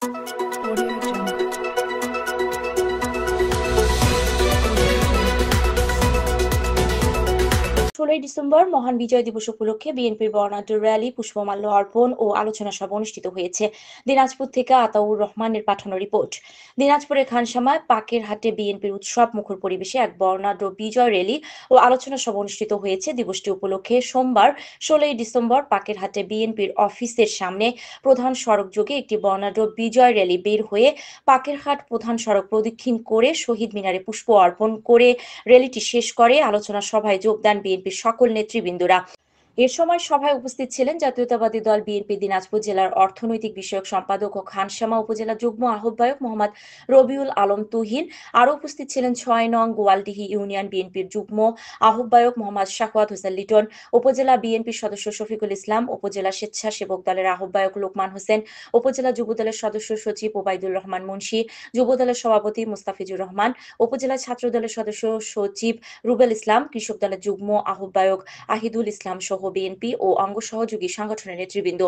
Audio Jungle. 16 December মহান বিজয় দিবস উপলক্ষে বিএনপির বর্ণাঢ্য র্যালি, পুষ্পমাল্য অর্পণ ও আলোচনা সভা অনুষ্ঠিত হয়েছে। দিনাজপুর থেকে আতাউর রহমানের পাঠানো রিপোর্ট। দিনাজপুরের খানসামায় পাকেরহাটে বিএনপির উৎসব মুখর পরিবেশে এক বর্ণাঢ্য বিজয় র্যালি ও আলোচনা সভা অনুষ্ঠিত হয়েছে। দিবসটি উপলক্ষে সোমবার 16 ডিসেম্বর পাকেরহাটে বিএনপির অফিসের সামনে প্রধান সড়ক যোগে একটি বর্ণাঢ্য বিজয় র্যালি বের হয়ে পাকেরহাট প্রধান সড়ক প্রদক্ষিণ করে শহীদ মিনারে পুষ্প অর্পণ করে র্যালিটি শেষ করে। আলোচনা সভায় যোগ দেন বিএনপির সকল নেতৃবৃন্দরা। এ সময় সভায় উপস্থিত ছিলেন জাতীয়তাবাদী দল বিএনপি দিনাজপুর জেলার অর্থনৈতিক বিষয়ক সম্পাদক ও খানসামা উপজেলা যুগ্ম আহ্বায়ক মোহাম্মদ রবিউল আলম তুহিন। আরও উপস্থিত ছিলেন ৬ নং গোয়ালদিহি ইউনিয়ন বিএনপির যুগ্ম আহ্বায়ক মোহাম্মদ শাকওয়াত হোসেন লিটন, উপজেলা বিএনপির সদস্য শফিকুল ইসলাম, উপজেলা স্বেচ্ছাসেবক দলের আহ্বায়ক লোকমান হোসেন, উপজেলা যুবদলের সদস্য সচিব ওবায়দুর রহমান মুন্সী, যুবদলের সভাপতি মুস্তাফিজুর রহমান, উপজেলা ছাত্রদলের সদস্য সচিব রুবেল ইসলাম, কৃষক দলের যুগ্ম আহ্বায়ক আহিদুল ইসলাম সহ বিএনপি ও অঙ্গ সহযোগী সংগঠনের নেতৃবৃন্দ।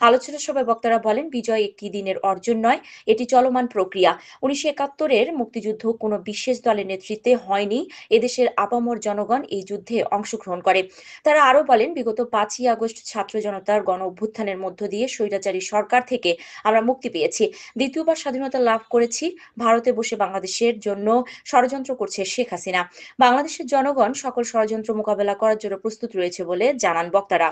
আলোচনা সভায় বক্তারা বলেন, বিজয় একটি দিনের অর্জন নয়, এটি চলমান প্রক্রিয়া। 1971-এর মুক্তিযুদ্ধ কোনো বিশেষ দলের নেতৃত্বে হয়নি, এদেশের আপামর জনগণ এই যুদ্ধে অংশগ্রহণ করে। তারা আরও বলেন, বিগত 5ই আগস্ট ছাত্র জনতার গণ অভ্যুত্থানের মধ্য দিয়ে স্বৈরাচারী সরকার থেকে আমরা মুক্তি পেয়েছি, দ্বিতীয়বার স্বাধীনতা লাভ করেছি। ভারতে বসে বাংলাদেশের জন্য ষড়যন্ত্র করছে শেখ হাসিনা। বাংলাদেশের জনগণ সকল ষড়যন্ত্র মোকাবেলা করার জন্য প্রস্তুত রয়েছে বলে জানান বক্তারা।